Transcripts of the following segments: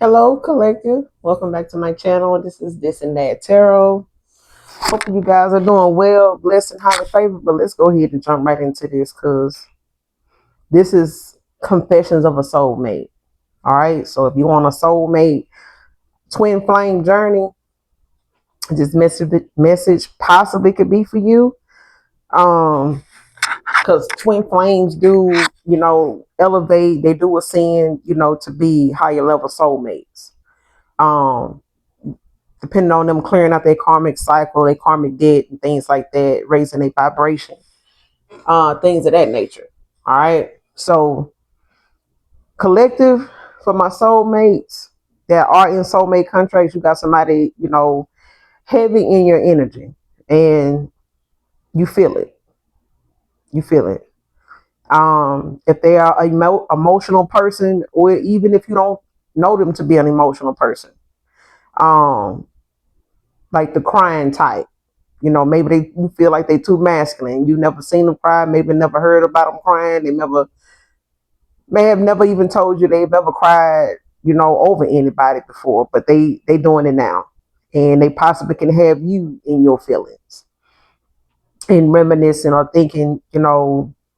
Hello, collective. Welcome back to my channel. This is This and That Tarot. Hope you guys are doing well, blessed and highly favored. But let's go ahead and jump right into this because this is Confessions of a Soulmate. All right. So if you want a soulmate twin flame journey, this message possibly could be for you. Because twin flames do, elevate. They do ascend, to be higher level soulmates. Um, Depending on them clearing out their karmic cycle, their karmic debt, and things like that, raising their vibration, things of that nature. All right. So, collective, for my soulmates that are in soulmate contracts, you got somebody, heavy in your energy, and you feel it. You feel it. If they are an emotional person, or even if you don't know them to be an emotional person, um, like the crying type. Maybe you feel like they too masculine. You never seen them cry, maybe never heard about them crying. They may have never even told you they've ever cried, over anybody before, but they doing it now. And they possibly can have you in your feelings and reminiscing or thinking,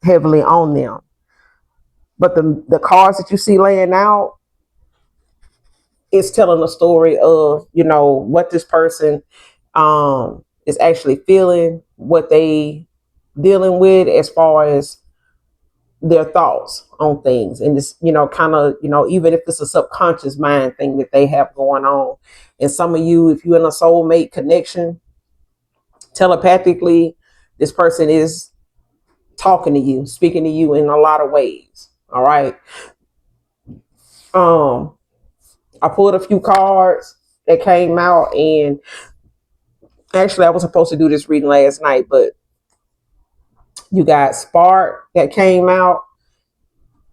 heavily on them. But the cards that you see laying out is telling a story of, what this person is actually feeling, what they dealing with as far as their thoughts on things. And this, kind of, even if it's a subconscious mind thing that they have going on. And some of you, if you're in a soulmate connection, telepathically, this person is talking to you, speaking to you in a lot of ways. All right. I pulled a few cards that came out, and actually I was supposed to do this reading last night, but you got Spark that came out,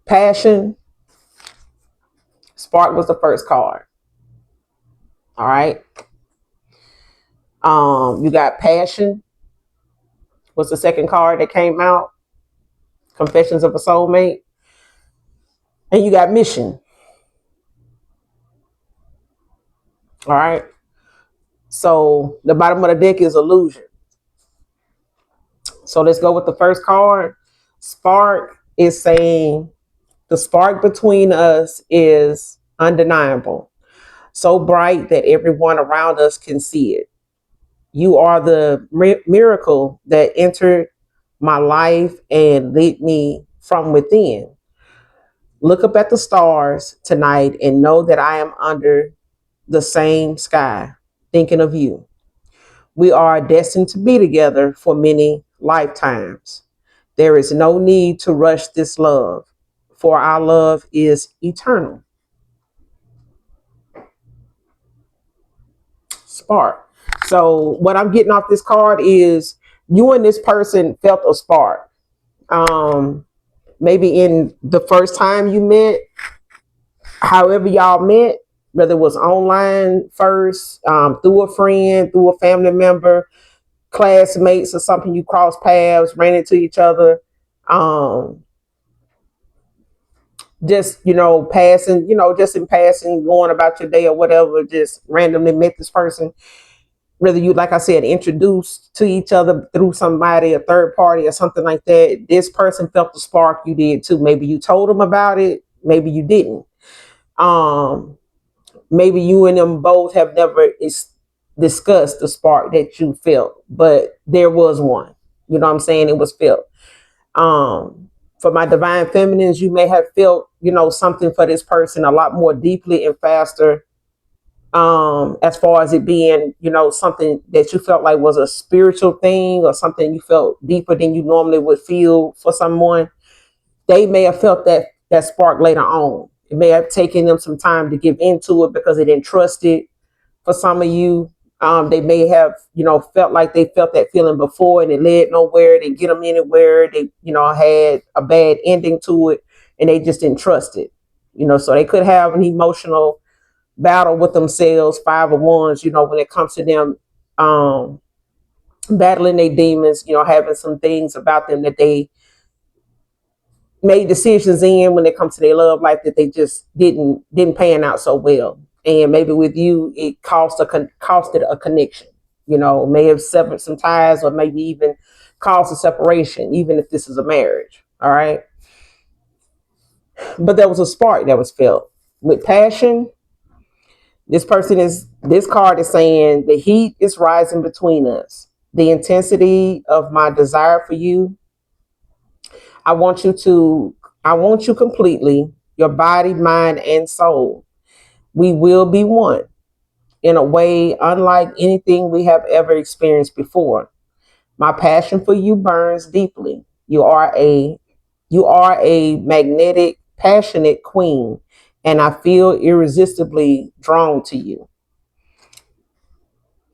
Passion. Spark was the first card. All right. You got Passion was the second card that came out, Confessions of a Soulmate. And you got Mission. All right. So the bottom of the deck is Illusion. So let's go with the first card. Spark is saying the spark between us is undeniable, so bright that everyone around us can see it. You are the miracle that entered my life and lit me from within. Look up at the stars tonight and know that I am under the same sky, thinking of you. We are destined to be together for many lifetimes. There is no need to rush this love, for our love is eternal. Spark. So what I'm getting off this card is you and this person felt a spark. Maybe in the first time you met, however y'all met, whether it was online first, through a friend, through a family member, classmates or something, you crossed paths, ran into each other, just, passing, just in passing, going about your day or whatever, just randomly met this person. Whether you, like I said, introduced to each other through somebody, a third party or something like that, this person felt the spark, you did too. Maybe you told them about it, maybe you didn't. Maybe you and them both have never discussed the spark that you felt, but there was one. You know what I'm saying? It was felt. For my divine feminines, you may have felt, something for this person a lot more deeply and faster. As far as it being, something that you felt like was a spiritual thing or something you felt deeper than you normally would feel for someone. They may have felt that spark later on. It may have taken them some time to give into it because they didn't trust it. For some of you, they may have, felt like they felt that feeling before and it led nowhere. They get them anywhere. They, had a bad ending to it and they just didn't trust it. So they could have an emotional battle with themselves, 5 of Wands, when it comes to them battling their demons, having some things about them that they made decisions in when it comes to their love life that they just didn't pan out so well. And maybe with you, it costed a connection. May have severed some ties, or maybe even caused a separation, even if this is a marriage. All right. But there was a spark that was felt with passion. This card is saying the heat is rising between us. The intensity of my desire for you. I want you to, I want you completely, your body, mind, and soul. We will be one in a way unlike anything we have ever experienced before. My passion for you burns deeply. You are a magnetic, passionate queen, and I feel irresistibly drawn to you.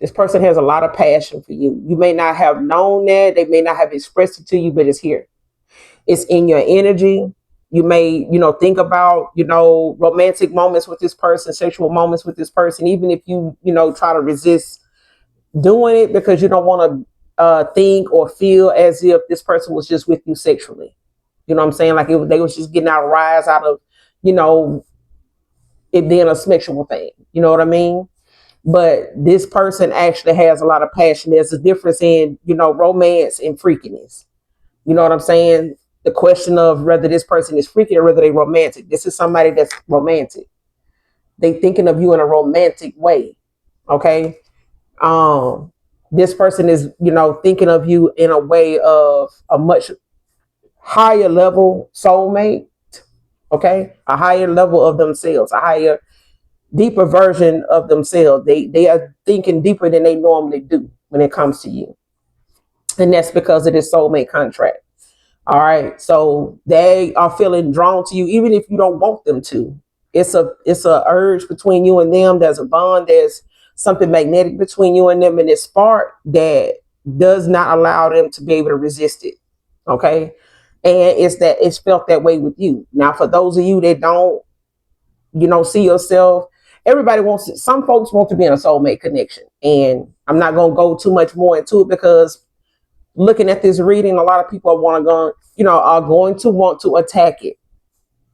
This person has a lot of passion for you. You may not have known that, they may not have expressed it to you, but it's here. It's in your energy. You may, think about, romantic moments with this person, sexual moments with this person, even if you, try to resist doing it because you don't want to think or feel as if this person was just with you sexually. You know what I'm saying? Like they was just getting out a rise out of, you know, it being a sexual thing. You know what I mean? But this person actually has a lot of passion. There's a difference in, romance and freakiness. You know what I'm saying? The question of whether this person is freaky or whether they're romantic. This is somebody that's romantic. They thinking of you in a romantic way. Okay. Um, this person is, thinking of you in a way of a much higher level soulmate. Okay. A higher level of themselves, a higher, deeper version of themselves. They are thinking deeper than they normally do when it comes to you. And that's because of this soulmate contract. All right. So they are feeling drawn to you, even if you don't want them to. It's a urge between you and them. There's a bond. There's something magnetic between you and them, and this spark that does not allow them to be able to resist it. Okay. And it's felt that way with you. Now, for those of you that don't, see yourself, everybody wants it. Some folks want to be in a soulmate connection. And I'm not gonna go too much more into it because looking at this reading, a lot of people are going to want to attack it.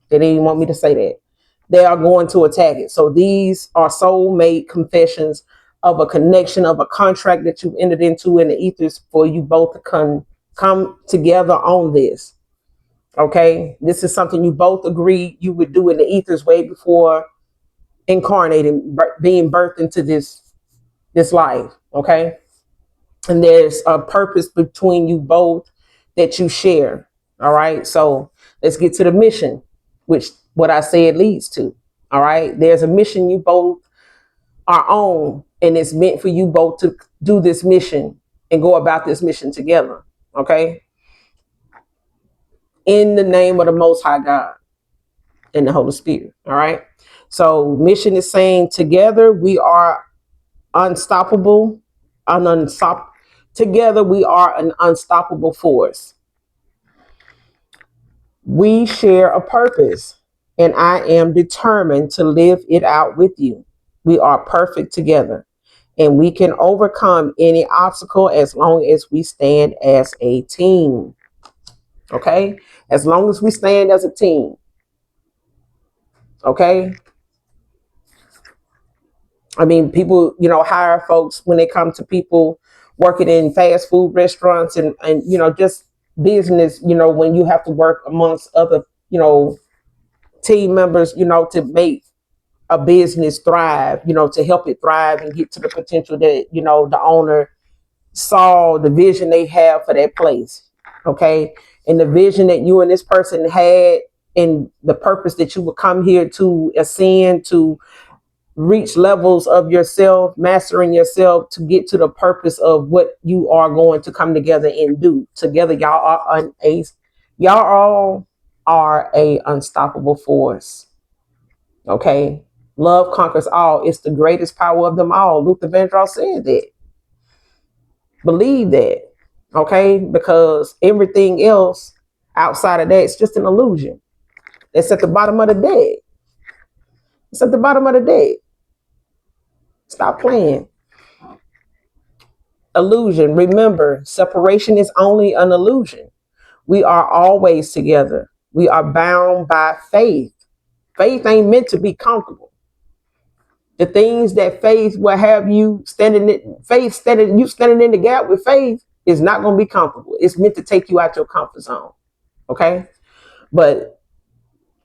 They didn't even want me to say that. They are going to attack it. So these are soulmate confessions of a connection, of a contract that you've entered into in the ethers for you both to come together on this. Okay, this is something you both agreed you would do in the ethers way before incarnating, being birthed into this life. Okay. And there's a purpose between you both that you share. All right. So let's get to the mission, which what I said leads to. All right. There's a mission you both are on, and it's meant for you both to do this mission and go about this mission together. Okay. In the name of the Most High God and the Holy Spirit. All right. So mission is saying together we are unstoppable, together we are an unstoppable force. We share a purpose, and I am determined to live it out with you. We are perfect together, and we can overcome any obstacle as long as we stand as a team. Okay? As long as we stand as a team. Okay? I mean, people, hire folks when they come to people working in fast food restaurants and just business, when you have to work amongst other, team members, to make a business thrive, to help it thrive and get to the potential that, the owner saw the vision they have for that place. Okay. And the vision that you and this person had and the purpose that you would come here to ascend, to reach levels of yourself, mastering yourself to get to the purpose of what you are going to come together and do. Together, y'all all are a unstoppable force. Okay. Love conquers all. It's the greatest power of them all. Luther Vandross said that. Believe that. Okay. Because everything else outside of that is just an illusion. It's at the bottom of the deck. It's at the bottom of the deck. Stop playing. Illusion. Remember, separation is only an illusion. We are always together. We are bound by faith. Faith ain't meant to be comfortable. The things that faith will have you standing in the gap with faith is not going to be comfortable. It's meant to take you out your comfort zone. Okay. But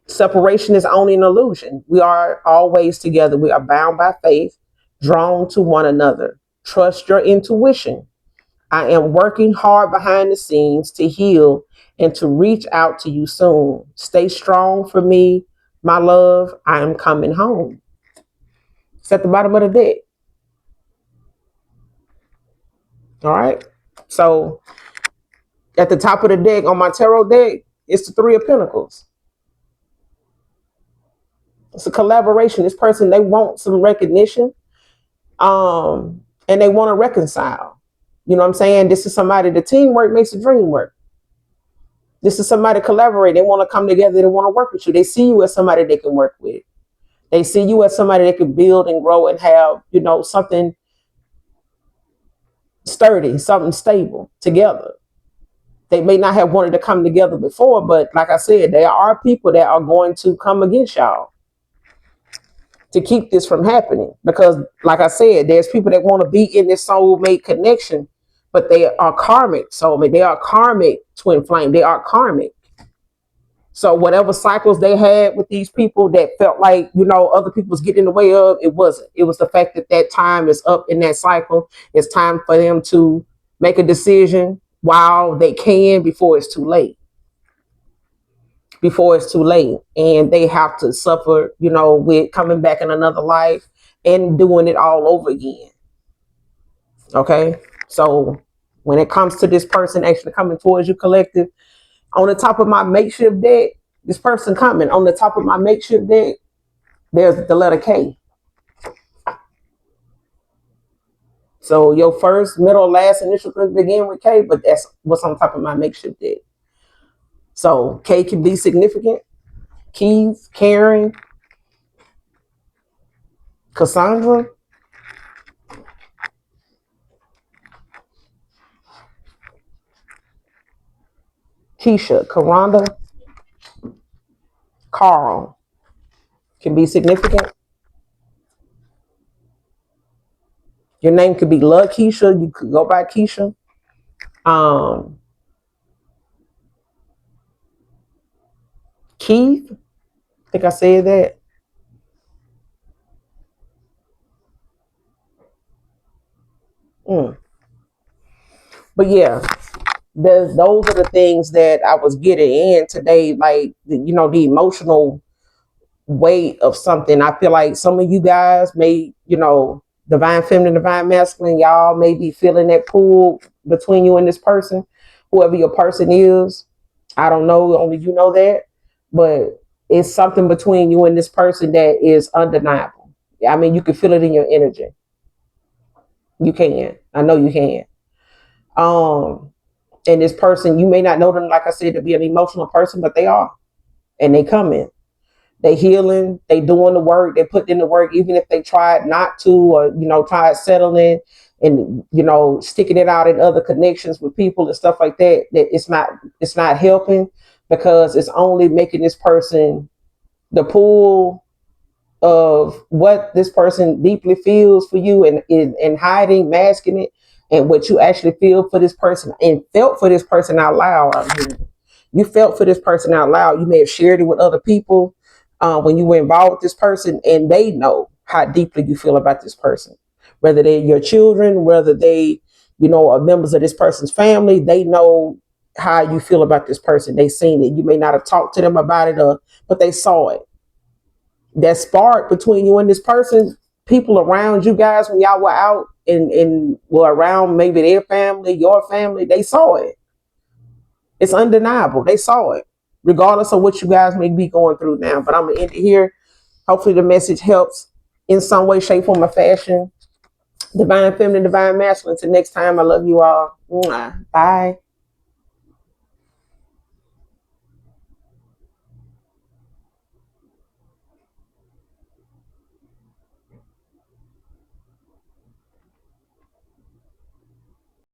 separation is only an illusion. We are always together. We are bound by faith, drawn to one another. Trust your intuition. I am working hard behind the scenes to heal and to reach out to you soon. Stay strong for me, my love. I am coming home. It's at the bottom of the deck. All right. So at the top of the deck on my tarot deck, it's the Three of Pentacles. It's a collaboration. This person, they want some recognition, and they want to reconcile. You know what I'm saying? This is somebody, the teamwork makes the dream work. This is somebody collaborate. They want to come together. They want to work with you. They see you as somebody they can work with. They see you as somebody they can build and grow and have, something sturdy, something stable together. They may not have wanted to come together before, but like I said, there are people that are going to come against y'all to keep this from happening. Because like I said, there's people that want to be in this soulmate connection, but they are karmic soulmate. They are karmic twin flame. They are karmic. So whatever cycles they had with these people that felt like, other people was getting in the way of, it wasn't. It was the fact that time is up in that cycle. It's time for them to make a decision while they can before it's too late. And they have to suffer, with coming back in another life and doing it all over again. Okay. So when it comes to this person actually coming towards you, collective, on the top of my makeshift deck, this person coming on the top of my makeshift deck, there's the letter K. So your first, middle, last initial could begin with K, but that's what's on top of my makeshift deck. So K can be significant. Keys, Karen, Cassandra, Keisha, Karanda, Carl can be significant. Your name could be Love Keisha. You could go by Keisha. Keith, I think I said that. But yeah, those are the things that I was getting in today. Like, the emotional weight of something. I feel like some of you guys may, divine feminine, divine masculine, y'all may be feeling that pull between you and this person, whoever your person is. I don't know, only you know that. But it's something between you and this person that is undeniable. I mean, you can feel it in your energy. You can. I know you can. And this person, you may not know them, like I said, to be an emotional person, but they are. And they come in. They healing, they doing the work, they put in the work, even if they tried not to, or, tried settling and, sticking it out in other connections with people and stuff like that, that it's not helping, because it's only making this person, the pull of what this person deeply feels for you and hiding, masking it, and what you actually feel for this person and felt for this person out loud. I mean, you felt for this person out loud. You may have shared it with other people when you were involved with this person, and they know how deeply you feel about this person. Whether they're your children, whether they, are members of this person's family, they know how you feel about this person. They seen it. You may not have talked to them about it, but they saw it. That spark between you and this person, people around you guys when y'all were out and were around maybe their family, your family, they saw it. It's undeniable. They saw it, regardless of what you guys may be going through now. But I'm going to end it here. Hopefully the message helps in some way, shape, form, or fashion. Divine feminine, divine masculine. Until next time, I love you all. Bye.